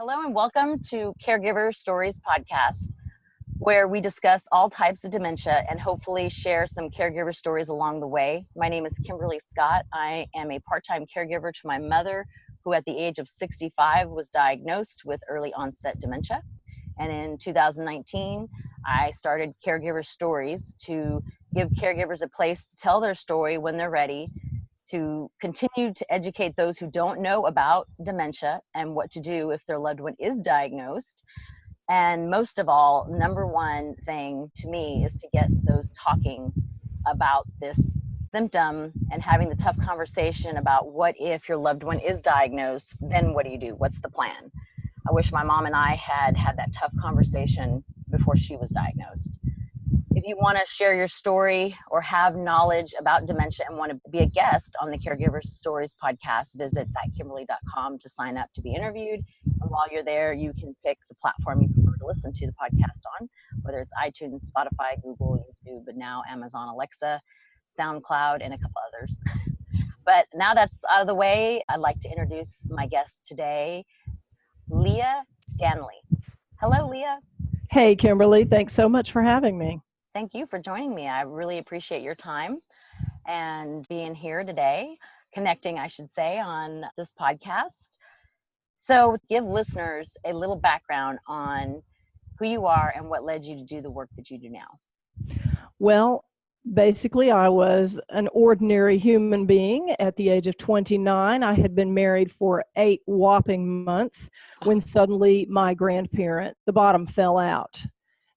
Hello and welcome to Caregiver Stories Podcast, where we discuss all types of dementia and hopefully share some caregiver stories along the way. My name is Kimberly Scott. I am a part-time caregiver to my mother, who at the age of 65 was diagnosed with early onset dementia. And in 2019, I started Caregiver Stories to give caregivers a place to tell their story when they're ready, to continue to educate those who don't know about dementia and what to do if their loved one is diagnosed. And most of all, number one thing to me is to get those talking about this symptom and having the tough conversation about what if your loved one is diagnosed, then what do you do? What's the plan? I wish my mom and I had that tough conversation before she was diagnosed. If you want to share your story or have knowledge about dementia and want to be a guest on the Caregiver Stories podcast, visit thatkimberly.com to sign up to be interviewed. And while you're there, you can pick the platform you prefer to listen to the podcast on, whether it's iTunes, Spotify, Google, YouTube, but now Amazon Alexa, SoundCloud, and a couple others. But now that's out of the way, I'd like to introduce my guest today, Leah Stanley. Hello, Leah. Hey, Kimberly. Thanks so much for having me. Thank you for joining me. I really appreciate your time and being here today, connecting, I should say, on this podcast. So give listeners a little background on who you are and what led you to do the work that you do now. Well, basically, I was an ordinary human being at the age of 29. I had been married for 8 whopping months when suddenly my grandparent, the bottom fell out.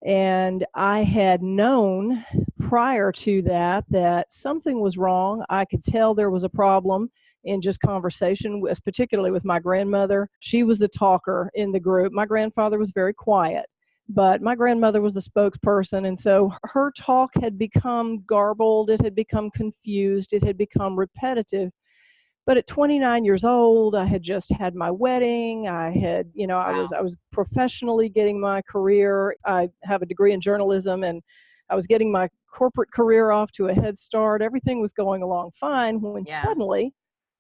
And I had known prior to that something was wrong. I could tell there was a problem in just conversation, particularly with my grandmother. She was the talker in the group. My grandfather was very quiet, but my grandmother was the spokesperson. And so her talk had become garbled. It had become confused. It had become repetitive. But at 29 years old, I had just had my wedding. I had, I was professionally getting my career. I have a degree in journalism, and I was getting my corporate career off to a head start. Everything was going along fine when suddenly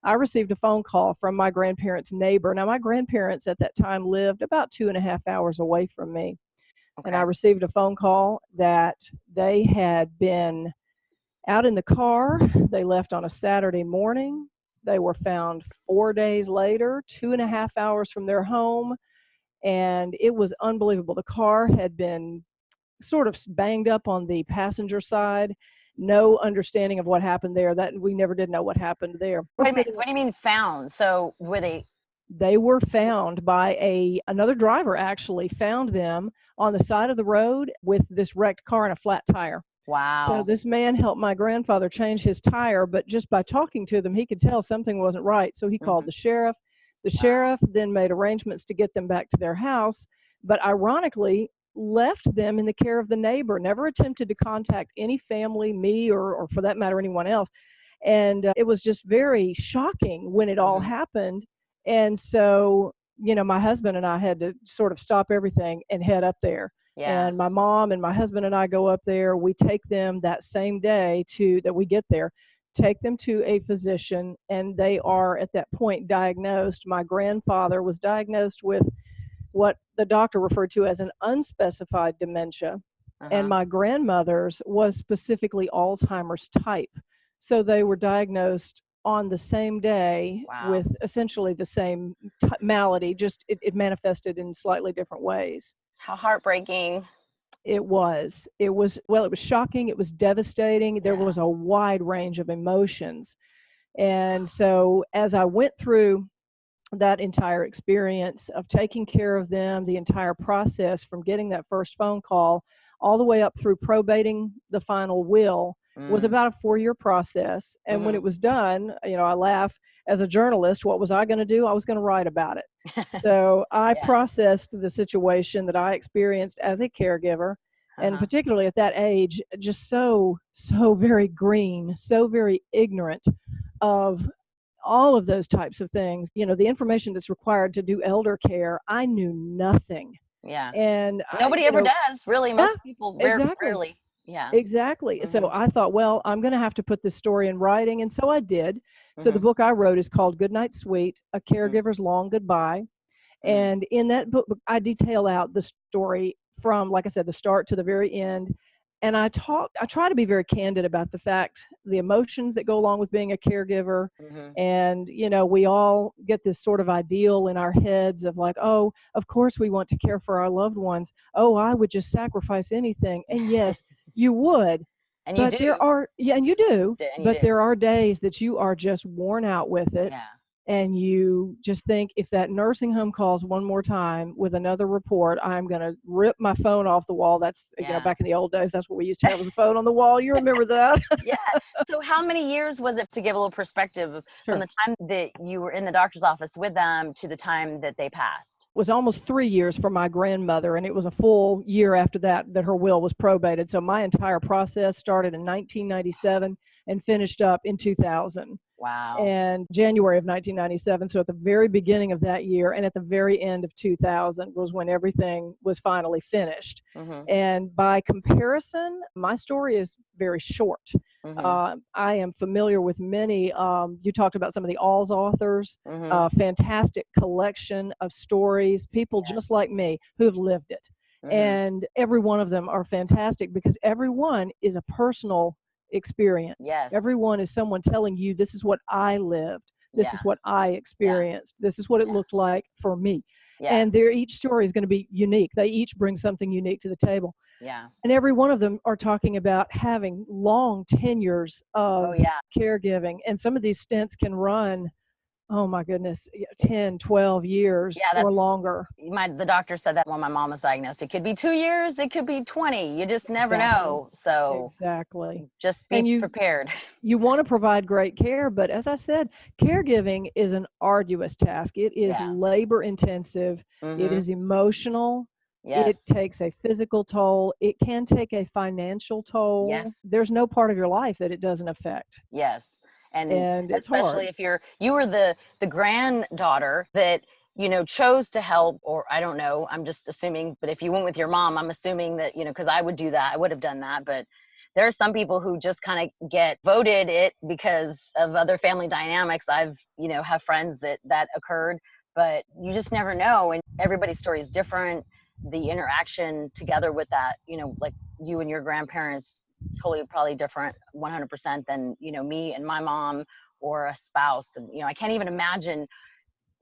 I received a phone call from my grandparents' neighbor. Now, my grandparents at that time lived about 2.5 hours away from me. Okay. And I received a phone call that they had been out in the car. They left on a Saturday morning. They were found 4 days later, 2.5 hours from their home, and it was unbelievable. The car had been sort of banged up on the passenger side. No understanding of what happened there. That we never did know what happened there. Wait a minute, what do you mean found? So were they? They were found by another driver. Actually, found them on the side of the road with this wrecked car and a flat tire. Wow. So this man helped my grandfather change his tire, but just by talking to them, he could tell something wasn't right. So he called the sheriff. The sheriff then made arrangements to get them back to their house, but ironically left them in the care of the neighbor, never attempted to contact any family, me, or for that matter, anyone else. And it was just very shocking when it all happened. And so, my husband and I had to sort of stop everything and head up there. Yeah. And my mom and my husband and I go up there. We take them that same day that we get there, take them to a physician, and they are at that point diagnosed. My grandfather was diagnosed with what the doctor referred to as an unspecified dementia, and my grandmother's was specifically Alzheimer's type. So they were diagnosed on the same day with essentially the same malady, just it manifested in slightly different ways. How heartbreaking. It was shocking. It was devastating. There was a wide range of emotions. And so as I went through that entire experience of taking care of them, the entire process from getting that first phone call all the way up through probating the final will was about a 4-year process. And when it was done, I laugh. As a journalist, what was I going to do? I was going to write about it. So I processed the situation that I experienced as a caregiver, and particularly at that age, just so very green, so very ignorant of all of those types of things. The information that's required to do elder care, I knew nothing. Yeah. And nobody ever does, really. Most people rarely. Yeah. Exactly. So I thought, well, I'm going to have to put this story in writing. And so I did. So the book I wrote is called Goodnight, A Caregiver's Long Goodbye. And in that book, I detail out the story from, like I said, the start to the very end. And I try to be very candid about the emotions that go along with being a caregiver. And, we all get this sort of ideal in our heads of like, oh, of course we want to care for our loved ones. Oh, I would just sacrifice anything. And yes, you would. And you but do. And you do. But do. there are days that you are just worn out with it. Yeah. And you just think, if that nursing home calls one more time with another report, I'm going to rip my phone off the wall. That's, back in the old days, that's what we used to have, was a phone on the wall. You remember that? Yeah. So how many years was it, to give a little perspective, Sure. from the time that you were in the doctor's office with them to the time that they passed? It was almost 3 years for my grandmother, and it was a full year after that her will was probated. So my entire process started in 1997 and finished up in 2000. Wow. And January of 1997. So at the very beginning of that year and at the very end of 2000 was when everything was finally finished. And by comparison, my story is very short. I am familiar with many. You talked about some of the Alz authors, fantastic collection of stories, people just like me who have lived it. And every one of them are fantastic because every one is a personal experience. Yes. Everyone is someone telling you, this is what I lived. This is what I experienced. This is what it looked like for me. And each story is going to be unique. They each bring something unique to the table. Yeah. And every one of them are talking about having long tenures of caregiving. And some of these stints can run, oh my goodness, 10, 12 years or longer. The doctor said that when my mom was diagnosed. It could be 2 years, it could be 20. You just never know. So just be prepared. You want to provide great care, but as I said, caregiving is an arduous task. It is labor intensive. It is emotional. It takes a physical toll. It can take a financial toll. There's no part of your life that it doesn't affect. And especially if you were the granddaughter that, chose to help, or I don't know, I'm just assuming, but if you went with your mom, I'm assuming that, because I would do that, I would have done that. But there are some people who just kind of get voted it because of other family dynamics. Have friends that occurred, but you just never know. And everybody's story is different. The interaction together with that, like you and your grandparents, totally probably different 100% than me and my mom or a spouse. And I can't even imagine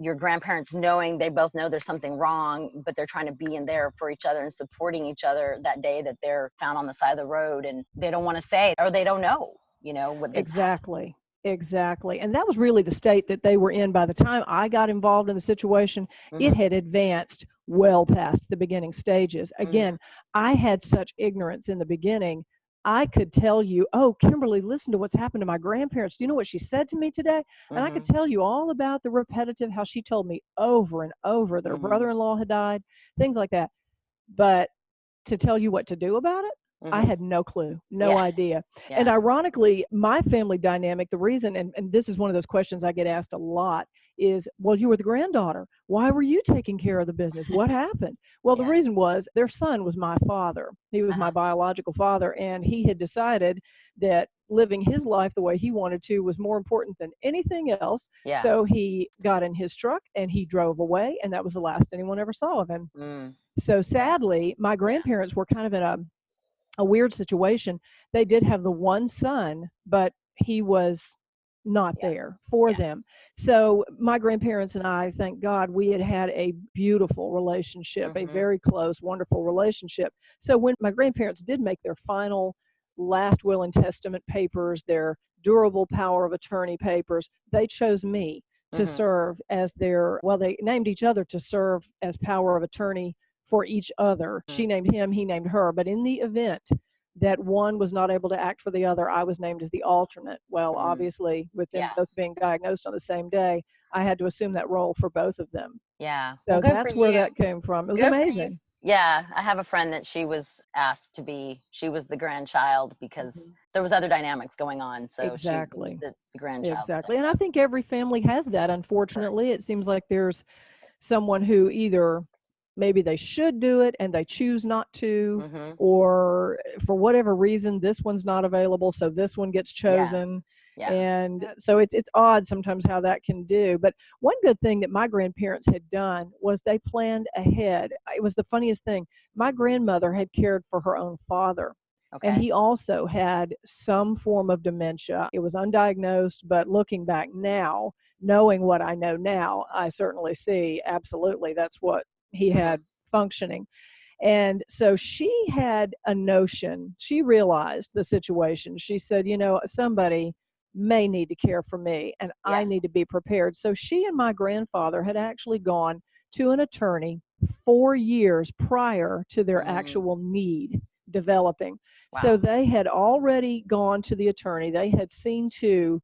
your grandparents knowing, they both know there's something wrong, but they're trying to be in there for each other and supporting each other that day that they're found on the side of the road, and they don't want to say, or they don't know what exactly. And that was really the state that they were in by the time I got involved in the situation. It had advanced well past the beginning stages. Again, I had such ignorance in the beginning. I could tell you, oh, Kimberly, listen to what's happened to my grandparents. Do you know what she said to me today? And I could tell you all about the repetitive, how she told me over and over that her brother-in-law had died, things like that. But to tell you what to do about it, I had no clue, no idea. And ironically, my family dynamic, the reason, and this is one of those questions I get asked a lot, is, well, you were the granddaughter. Why were you taking care of the business? What happened? Well, the reason was their son was my father. He was my biological father, and he had decided that living his life the way he wanted to was more important than anything else. So he got in his truck and he drove away, and that was the last anyone ever saw of him. So sadly, my grandparents were kind of in a weird situation. They did have the one son, but he was not there for them. So my grandparents and I, thank God, we had a beautiful relationship, a very close, wonderful relationship. So when my grandparents did make their final last will and testament papers, their durable power of attorney papers, they chose me to serve as they named each other to serve as power of attorney for each other. She named him, he named her. But in the event that one was not able to act for the other, I was named as the alternate. Well, obviously, with them both being diagnosed on the same day, I had to assume that role for both of them. Yeah. So that's where that came from. It was amazing. Yeah. I have a friend that she was asked to be, she was the grandchild because there was other dynamics going on. So she was the grandchild. Exactly. And I think every family has that, unfortunately. It seems like there's someone who either maybe they should do it and they choose not to, or for whatever reason, this one's not available, so this one gets chosen. Yeah. And so it's odd sometimes how that can do. But one good thing that my grandparents had done was they planned ahead. It was the funniest thing. My grandmother had cared for her own father, and Okay. he also had some form of dementia. It was undiagnosed, but looking back now, knowing what I know now, I certainly see absolutely that's what he had functioning. And so she had a notion. She realized the situation. She said, somebody may need to care for me and I Yeah. need to be prepared. So she and my grandfather had actually gone to an attorney 4 years prior to their actual need developing. So Wow. they had already gone to the attorney. They had seen to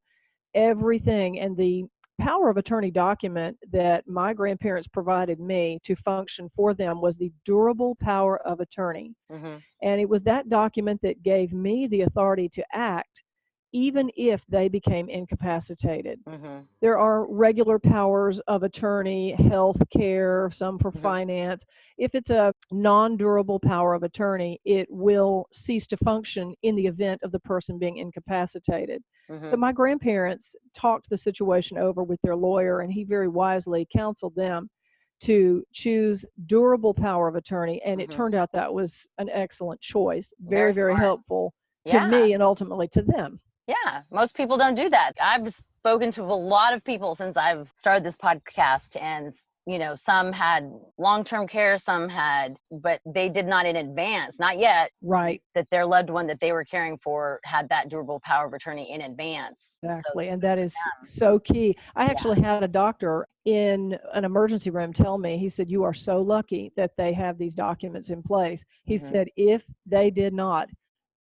everything. And the power of attorney document that my grandparents provided me to function for them was the durable power of attorney. Mm-hmm. And it was that document that gave me the authority to act even if they became incapacitated. Mm-hmm. There are regular powers of attorney, health care, some for Mm-hmm. finance. If it's a non-durable power of attorney, it will cease to function in the event of the person being incapacitated. So Mm-hmm. my grandparents talked the situation over with their lawyer, and he very wisely counseled them to choose durable power of attorney, and it Mm-hmm. turned out that was an excellent choice. Very, Very very smart. helpful to Yeah. me and ultimately to them. Yeah. Most people don't do that. I've spoken to a lot of people since I've started this podcast, and some had long-term care, some had, but they did not in advance, not yet, Right. that their loved one that they were caring for had that durable power of attorney in advance. Exactly. So And that is so key. I yeah. actually had a doctor in an emergency room tell me, he said, "You are so lucky that they have these documents in place." He Mm-hmm. said, "If they did not,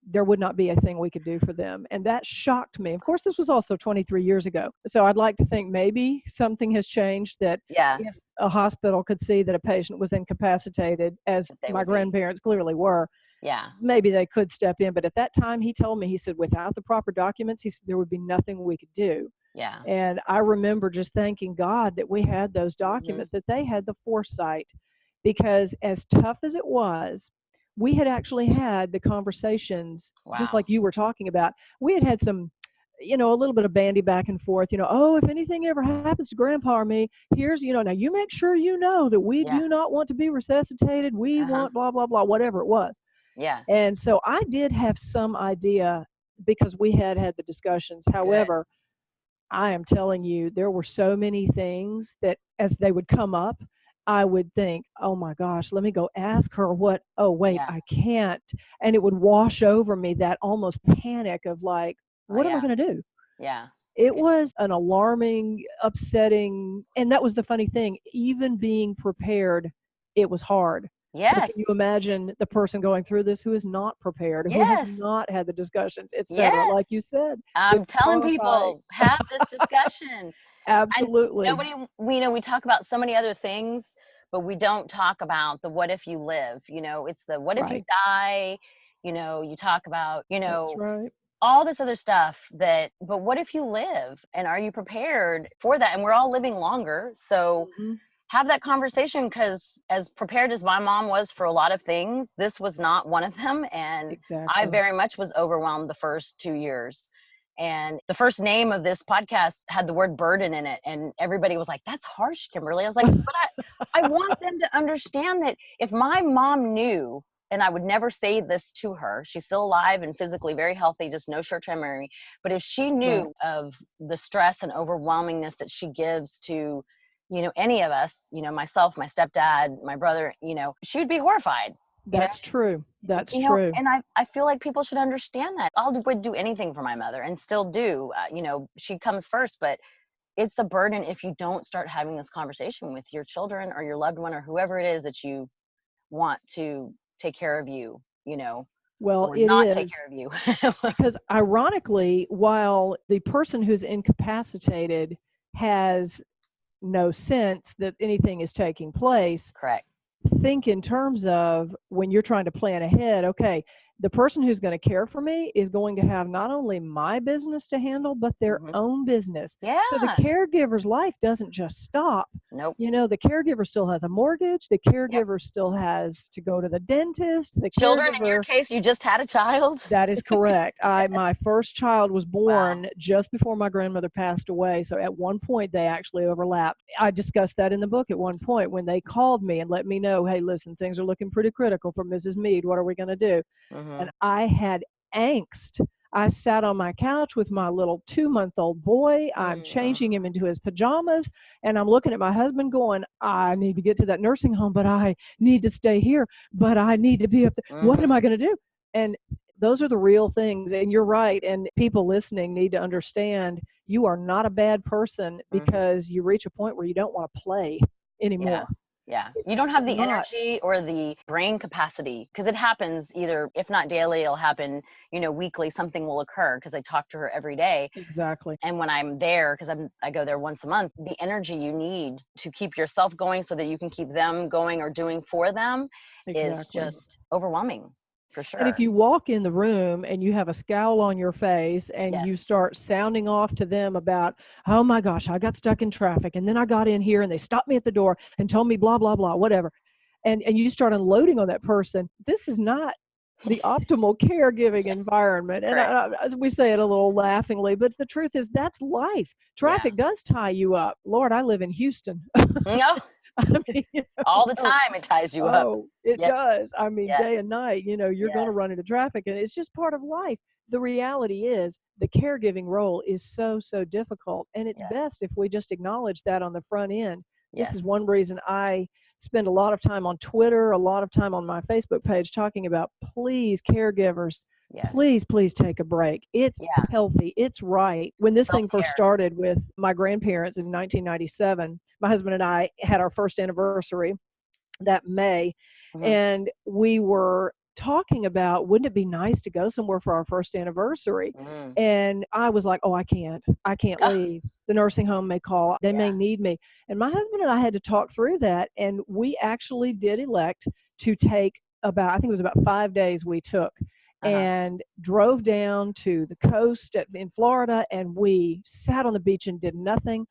there would not be a thing we could do for them." And that shocked me. Of course, this was also 23 years ago. So I'd like to think maybe something has changed, that Yeah. if a hospital could see that a patient was incapacitated, as That they my would be. grandparents clearly were, Yeah. maybe they could step in. But at that time, he told me, he said, without the proper documents, he said, there would be nothing we could do. Yeah. And I remember just thanking God that we had those Mm-hmm. documents, that they had the foresight, because as tough as it was, we had actually had the conversations, just Wow. like you were talking about. We had had some, a little bit of bandy back and forth, oh, if anything ever happens to grandpa or me, here's, now you make sure you know that we Yeah. do not want to be resuscitated. We Uh-huh. want blah, blah, blah, whatever it was. Yeah. And so I did have some idea because we had had the discussions. Good. However, I am telling you, there were so many things that as they would come up, I would think, oh my gosh, let me go ask her what, oh wait, Yeah. I can't. And it would wash over me, that almost panic of like, Oh, what am I yeah. going to do? Yeah. It was an alarming, upsetting, and that was the funny thing. Even being prepared, it was hard. So Yes. can you imagine the person going through this who is not prepared, who has Yes. not had the discussions, etc.? Yes. Like you said, I'm it's telling horrifying. people, have this discussion. And Absolutely. we talk about so many other things, but we don't talk about the what if you live. It's the what if you Right. die. You talk about, That's right. all this other stuff but what if you live, and are you prepared for that? And we're all living longer. So Mhm. have that conversation, because as prepared as my mom was for a lot of things, this was not one of them. And I Exactly. very much was overwhelmed the first 2 years. And the first name of this podcast had the word burden in it. And everybody was like, that's harsh, Kimberly. I was like, but I want them to understand that if my mom knew, and I would never say this to her, she's still alive and physically very healthy, just no short-term memory. But if she Right. knew of the stress and overwhelmingness that she gives to any of us, myself, my stepdad, my brother, she would be horrified. That's true. That's true. And I feel like people should understand that. Would do anything for my mother and still do. She comes first, but it's a burden if you don't start having this conversation with your children or your loved one or whoever it is that you want to take care of you, Well, or it not take is, care of you. because ironically, while the person who's incapacitated has no sense that anything is taking place, Correct. think in terms of when you're trying to plan ahead, okay, the person who's going to care for me is going to have not only my business to handle, but their own business. Yeah. So the caregiver's life doesn't just stop. Nope. You know, the caregiver still has a mortgage. The caregiver still has to go to the dentist. The Children, caregiver, in your case, you just had a child. that is correct. My first child was born just before my grandmother passed away. So at one point, they actually overlapped. I discussed that in the book at one point when they called me and let me know, hey, listen, things are looking pretty critical for Mrs. Mead. What are we going to do? And I had angst. I sat on my couch with my little 2-month-old boy. I'm changing him into his pajamas, and I'm looking at my husband going, I need to get to that nursing home, but I need to stay here, but I need to be up there. What am I going to do? And those are the real things. And you're right. And people listening need to understand you are not a bad person because you reach a point where you don't want to play anymore. Yeah. You don't have the energy or the brain capacity, because it happens either, if not daily, it'll happen, weekly, something will occur because I talk to her every day. Exactly. And when I'm there, because I go there once a month, the energy you need to keep yourself going so that you can keep them going or doing for them is just overwhelming. For sure. And if you walk in the room and you have a scowl on your face and you start sounding off to them about, oh my gosh, I got stuck in traffic and then I got in here and they stopped me at the door and told me blah, blah, blah, whatever. And you start unloading on that person, this is not the optimal caregiving environment. And as we say it a little laughingly, but the truth is that's life. Traffic does tie you up. Lord, I live in Houston. No. I mean, all the time it ties you up. Oh, it does. I mean, day and night, you're going to run into traffic, and it's just part of life. The reality is the caregiving role is so, so difficult, and it's best if we just acknowledge that on the front end. This is one reason I spend a lot of time on Twitter, a lot of time on my Facebook page talking about, please, caregivers, please take a break. It's healthy. It's right. When this thing first started with my grandparents in 1997, my husband and I had our first anniversary that May, and we were talking about, wouldn't it be nice to go somewhere for our first anniversary? And I was like, oh, I can't leave. The nursing home may call. They may need me. And my husband and I had to talk through that. And we actually did elect to take I think it was about 5 days we took. And drove down to the coast in Florida, and we sat on the beach and did nothing.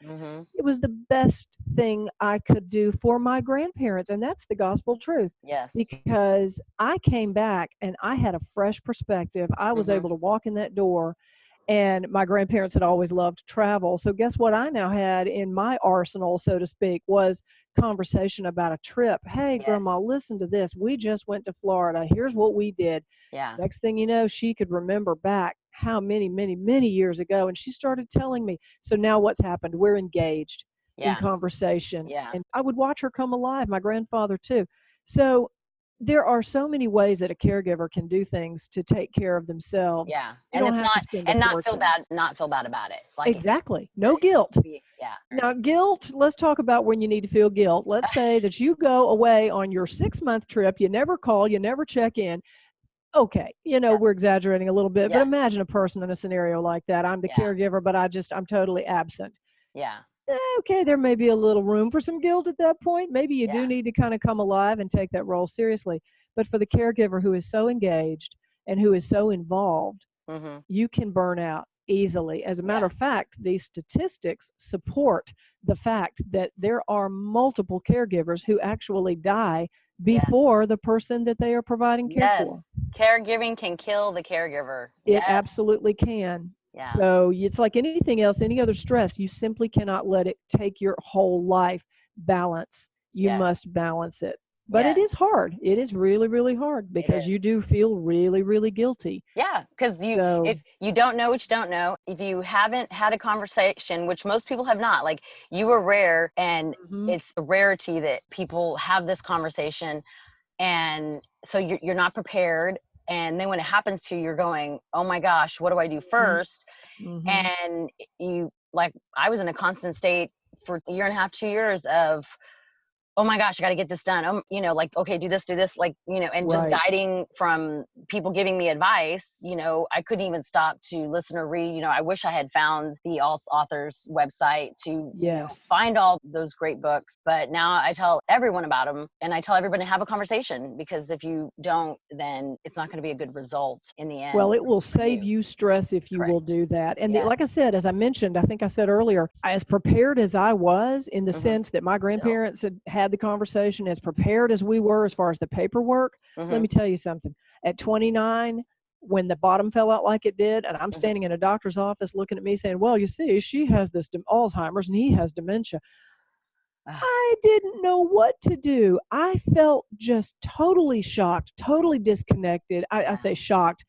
It was the best thing I could do for my grandparents, and that's the gospel truth. Yes. Because I came back and I had a fresh perspective. I was able to walk in that door, and my grandparents had always loved to travel. So guess what I now had in my arsenal, so to speak, was conversation about a trip. Hey, Grandma, listen to this. We just went to Florida. Here's what we did. Yeah. Next thing you know, she could remember back how many years ago. And she started telling me. So now what's happened? We're engaged in conversation. Yeah. And I would watch her come alive, my grandfather too. So there are so many ways that a caregiver can do things to take care of themselves. Yeah. And it's not feel bad about it. Like exactly. No guilt. Now, guilt, let's talk about when you need to feel guilt. Let's say that you go away on your 6-month trip. You never call, you never check in. Okay. We're exaggerating a little bit, but imagine a person in a scenario like that. I'm the caregiver, but I'm totally absent. Yeah. Okay, there may be a little room for some guilt at that point. Maybe you do need to kind of come alive and take that role seriously. But for the caregiver who is so engaged and who is so involved, you can burn out easily. As a matter of fact, these statistics support the fact that there are multiple caregivers who actually die before the person that they are providing care for. Caregiving can kill the caregiver. It absolutely can. Yeah. So it's like anything else, any other stress, you simply cannot let it take your whole life. Balance. You must balance it. But it is hard. It is really, really hard because you do feel really, really guilty. Yeah, because if you don't know what you don't know, if you haven't had a conversation, which most people have not, like you were rare, and it's a rarity that people have this conversation, and so you're not prepared. And then when it happens to you, you're going, oh my gosh, what do I do first? And I was in a constant state for a year and a half, 2 years of oh my gosh, I got to get this done. Like, okay, do this, like, and just Right. guiding from people giving me advice, I couldn't even stop to listen or read. I wish I had found the Alt Authors website to, Yes. find all those great books. But now I tell everyone about them, and I tell everyone to have a conversation, because if you don't, then it's not going to be a good result in the Well, end it will for save you. you stress if you will Correct. do that. And Yes. like I said, as I mentioned, I think I said earlier, as prepared as I was in the Mm-hmm. sense that my grandparents had the conversation, as prepared as we were as far as the paperwork, let Mm-hmm. me tell you something. At 29, when the bottom fell out like it did, and I'm Mm-hmm. standing in a doctor's office looking at me saying, well, you see, she has this Alzheimer's and he has dementia. I didn't know what to do. I felt just totally shocked, totally disconnected. I say shocked.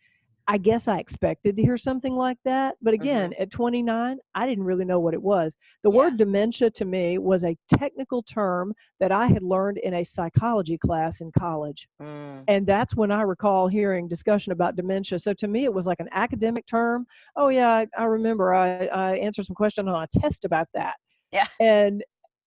I guess I expected to hear something like that. But Mm-hmm. again, at 29, I didn't really know what it was. The Yeah. word dementia to me was a technical term that I had learned in a psychology class in college. Mm. And that's when I recall hearing discussion about dementia. So to me, it was like an academic term. Oh, yeah, I remember I answered some question on a test about that. Yeah. And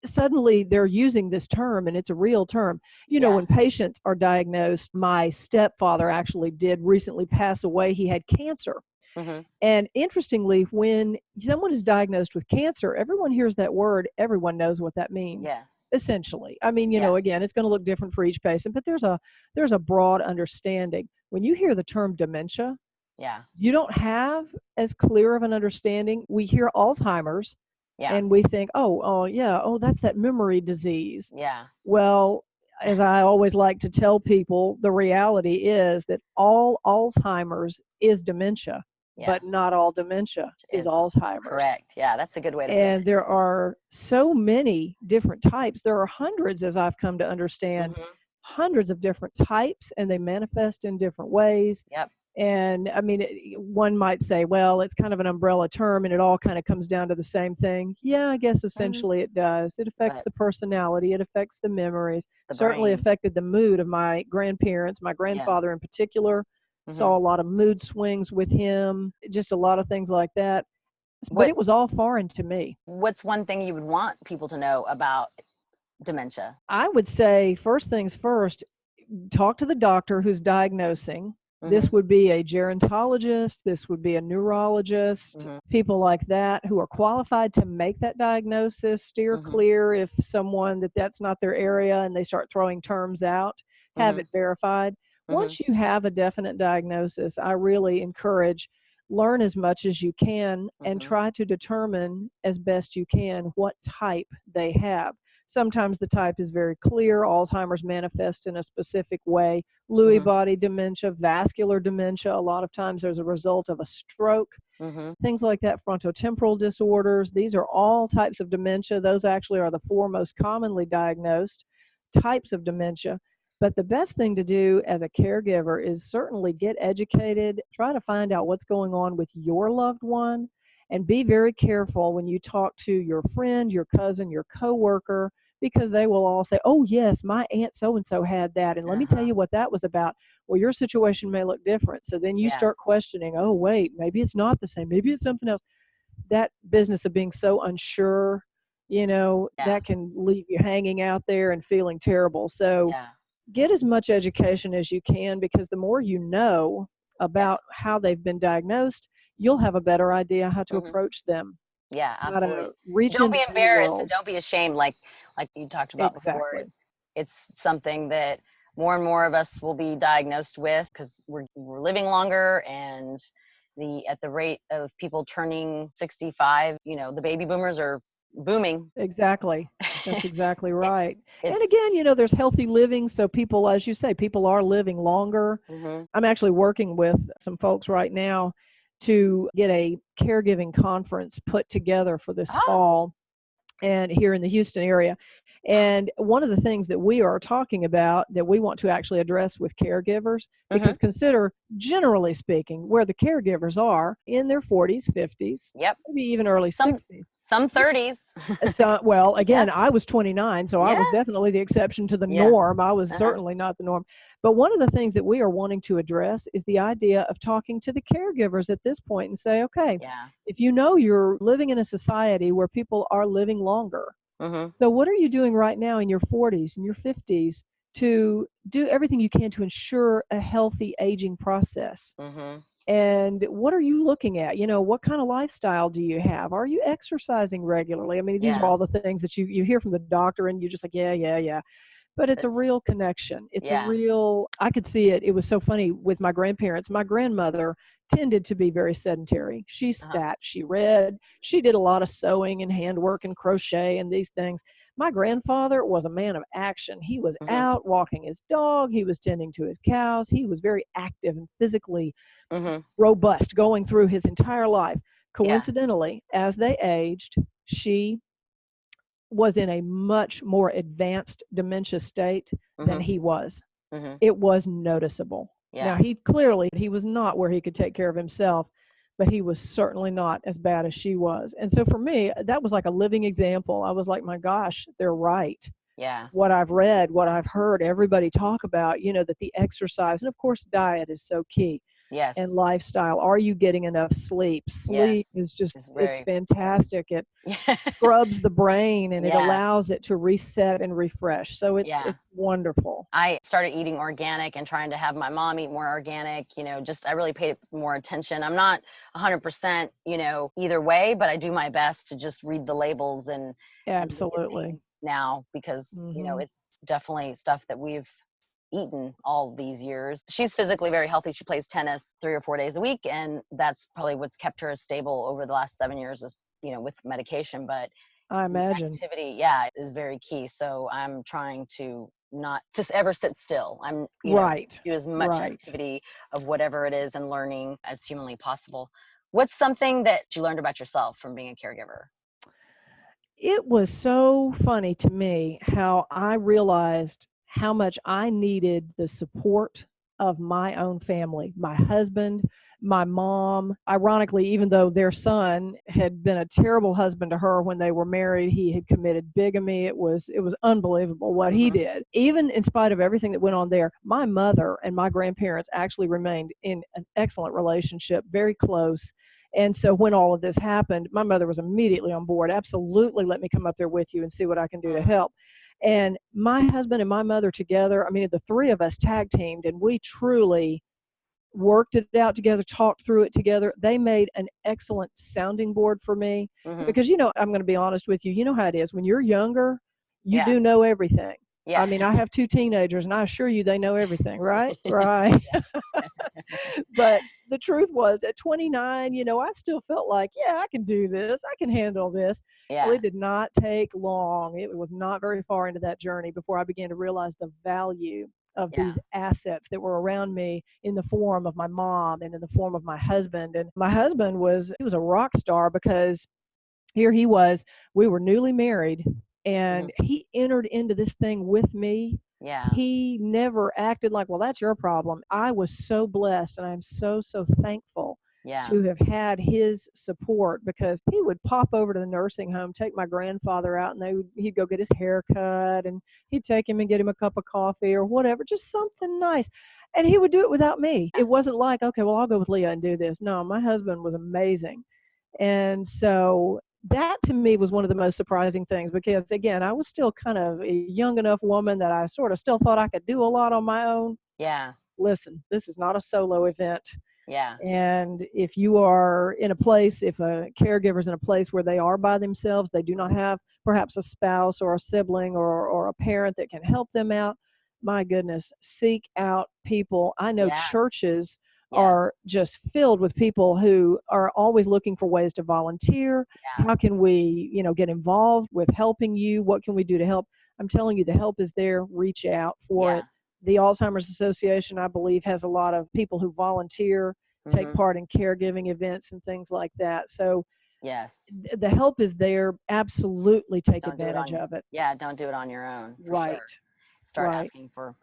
suddenly they're using this term, and it's a real term. Yeah. When patients are diagnosed, my stepfather actually did recently pass away. He had cancer. Mm-hmm. And interestingly, when someone is diagnosed with cancer, everyone hears that word, everyone knows what that means. Yes. Essentially. I mean, Yeah. again, it's going to look different for each patient, but there's a broad understanding. When you hear the term dementia, Yeah. you don't have as clear of an understanding. We hear Alzheimer's, Yeah. and we think, oh, yeah, that's that memory disease. Yeah. Well, as I always like to tell people, the reality is that all Alzheimer's is dementia, Yeah. but not all dementia is Alzheimer's. Correct. Yeah, that's a good way to put And it. there are so many different types. There are hundreds, as I've come to understand, Mm-hmm. hundreds of different types, and they manifest in different ways. Yep. And I mean, one might say, well, it's kind of an umbrella term and it all kind of comes down to the same thing. Yeah, I guess essentially it does. It affects But the personality, it affects the memories, the certainly brain. affected the mood of my grandparents, my grandfather in particular. Mm-hmm. Saw a lot of mood swings with him, just a lot of things like that. But What it was all foreign to me. What's one thing you would want people to know about dementia? I would say, first things first, talk to the doctor who's diagnosing. This Mm-hmm. would be a gerontologist, this would be a neurologist, Mm-hmm. people like that who are qualified to make that diagnosis, steer Mm-hmm. clear if someone that's not their area and they start throwing terms out, have Mm-hmm. it verified. Mm-hmm. Once you have a definite diagnosis, I really encourage learn as much as you can and Mm-hmm. try to determine as best you can what type they have. Sometimes the type is very clear. Alzheimer's manifests in a specific way. Lewy Mm-hmm. body dementia, vascular dementia, a lot of times as a result of a stroke, Mm-hmm. things like that, frontotemporal disorders. These are all types of dementia. Those actually are the 4 most commonly diagnosed types of dementia. But the best thing to do as a caregiver is certainly get educated, try to find out what's going on with your loved one, and be very careful when you talk to your friend, your cousin, your coworker, because they will all say, oh, yes, my aunt so-and-so had that. And let me tell you what that was about. Well, your situation may look different. So then you Yeah. start questioning, oh, wait, maybe it's not the same. Maybe it's something else. That business of being so unsure, Yeah. that can leave you hanging out there and feeling terrible. So Yeah. get as much education as you can, because the more you know about how they've been diagnosed, you'll have a better idea how to Mm-hmm. approach them. Yeah, How to absolutely. reach Don't into be their embarrassed and world. don't be ashamed, like you talked about before. Exactly. It's something that more and more of us will be diagnosed with, because we're living longer, and at the rate of people turning 65, the baby boomers are booming. Exactly. That's exactly right. And It's again, there's healthy living. So people, as you say, people are living longer. mm-hmm. I'm actually working with some folks right now to get a caregiving conference put together for this fall, and here in the Houston area. And one of the things that we are talking about that we want to actually address with caregivers, because consider, generally speaking, where the caregivers are in their 40s, 50s, Yep. maybe even early 60s. Some 30s. So, well, again, I was 29, so I was Yeah. definitely the exception to the Yeah. norm. I was certainly not the norm. But one of the things that we are wanting to address is the idea of talking to the caregivers at this point and say, okay, Yeah. if you know you're living in a society where people are living longer, Mhm. So what are you doing right now in your 40s and your 50s to do everything you can to ensure a healthy aging process? Mhm. And what are you looking at? What kind of lifestyle do you have? Are you exercising regularly? I mean, these are Yeah. all the things that you hear from the doctor and you're just like, yeah, yeah, yeah. But it's a That's real connection. It's a yeah. real, I could see it. It was so funny with my grandparents. My grandmother tended to be very sedentary. She Uh-huh. sat, she read, she did a lot of sewing and handwork and crochet and these things. My grandfather was a man of action. He was Mhm. out walking his dog, he was tending to his cows, he was very active and physically Mhm. robust going through his entire life. Yeah. Coincidentally, as they aged, she was in a much more advanced dementia state than Mhm. he was. Mhm. It was noticeable. Now, Yeah. he was not where he could take care of himself, but he was certainly not as bad as she was. And so for me, that was like a living example. I was like, my gosh, they're right. Yeah. What I've read, what I've heard everybody talk about, that the exercise, and of course, diet is so key, and Yes. lifestyle. Are you getting enough sleep? Sleep Yes. is just, It's it's very important. fantastic. It Yeah. scrubs the brain and it Yeah. allows it to reset and refresh. So it's Yeah. it's wonderful. I started eating organic and trying to have my mom eat more organic, just I really paid more attention. I'm not 100%, either way, but I do my best to just read the labels and look at Absolutely. things now because, Mhm. it's definitely stuff that we've eaten all these years. She's physically very healthy. She plays tennis 3 or 4 days a week, and that's probably what's kept her stable over the last 7 years is, with medication. But I imagine. activity, yeah, is very key. So I'm trying to not just ever sit still. I'm, Right. do as much Right. activity of whatever it is and learning as humanly possible. What's something that you learned about yourself from being a caregiver? It was so funny to me how I realized how much I needed the support of my own family, my husband, my mom. Ironically, even though their son had been a terrible husband to her when they were married, he had committed bigamy. It was unbelievable what he Hmm. did. Even in spite of everything that went on there, my mother and my grandparents actually remained in an excellent relationship, very close. And so when all of this happened, my mother was immediately on board. Absolutely, let me come up there with you and see what I can do to help. And my husband and my mother together, I mean, the three of us tag teamed and we truly worked it out together, talked through it together. They made an excellent sounding board for me Hmm. because, I'm going to be honest with you. You know how it is. When you're younger, you Yeah. do know everything. I Yeah. mean, I have two teenagers and I assure you they know everything, right? Right. But the truth was at 29, I still felt like, yeah, I can do this. I can handle this. Well, Yeah. it did not take long. It was not very far into that journey before I began to realize the value of Yeah. these assets that were around me in the form of my mom and in the form of my husband. And my husband he was a rock star because here he was, we were newly married, Hmm. and he entered into this thing with me. Yeah. He never acted like, well, that's your problem. I was so blessed, and I'm so, so thankful Yeah. to have had his support because he would pop over to the nursing home, take my grandfather out, and he'd go get his hair cut, and he'd take him and get him a cup of coffee or whatever, just something nice. And he would do it without me. It wasn't like, okay, well, I'll go with Leah and do this. No, my husband was amazing. And so that to me was one of the most surprising things because, again, I was still kind of a young enough woman that I sort of still thought I could do a lot on my own. Yeah. Listen, this is not a solo event. Yeah. And if you are in a place, if a caregiver is in a place where they are by themselves, they do not have perhaps a spouse or a sibling or a parent that can help them out, my goodness, seek out people. I know Yeah. churches Yeah. are just filled with people who are always looking for ways to volunteer. Yeah. How can we, get involved with helping you? What can we do to help? I'm telling you, the help is there. Reach out for it. Yeah. The Alzheimer's Association, I believe, has a lot of people who volunteer, take Hmm. part in caregiving events and things like that. So Yes. the help is there. Absolutely take Don't do it advantage on of it. Yeah, don't do it on your own for sure. Right. Start Right. asking for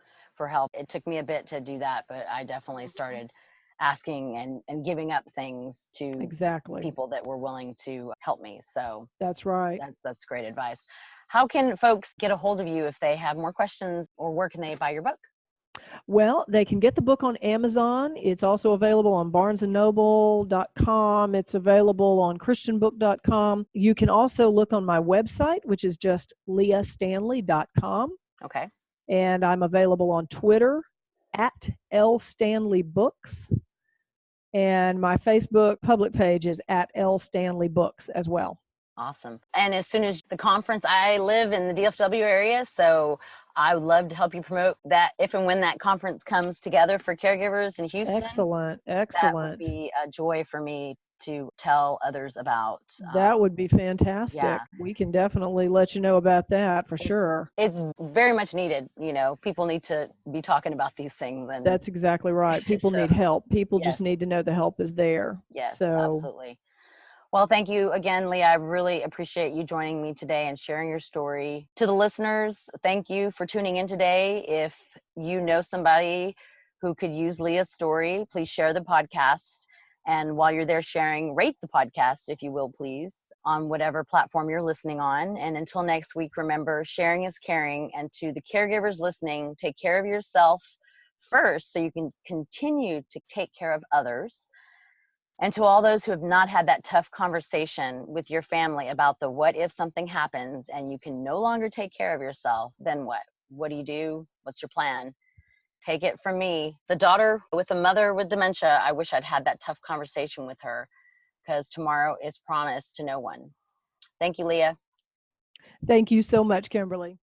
help. It took me a bit to do that, but I definitely Mhm. started asking and giving up things to Exactly. people that were willing to help me. So That's right. that's great advice. How can folks get a hold of you if they have more questions, or where can they buy your book? Well, they can get the book on Amazon. It's also available on barnesandnoble.com. It's available on christianbook.com. You can also look on my website, which is just leahstanley.com. Okay. And I'm available on Twitter at lstanleybooks. And my Facebook public page is at lstanleybooks as well. Awesome. And as soon as the conference, I live in the DFW area, so I would love to help you promote that if and when that conference comes together for caregivers in Houston. Excellent. That would be a joy for me to tell others about. That would be fantastic. Yeah. We can definitely let you know about that for sure. It's very much needed. People need to be talking about these things. And that's exactly right. People need help. People yes. just need to know the help is there. Yes, absolutely. Well, thank you again, Leah. I really appreciate you joining me today and sharing your story. To the listeners, thank you for tuning in today. If you know somebody who could use Leah's story, please share the podcast. And while you're there sharing, rate the podcast, if you will, please, on whatever platform you're listening on. And until next week, remember, sharing is caring. And to the caregivers listening, take care of yourself first so you can continue to take care of others. And to all those who have not had that tough conversation with your family about the what if something happens and you can no longer take care of yourself, then what? What do you do? What's your plan? Take it from me, the daughter with a mother with dementia. I wish I'd had that tough conversation with her, because tomorrow is promised to no one. Thank you, Leah. Thank you so much, Kimberly.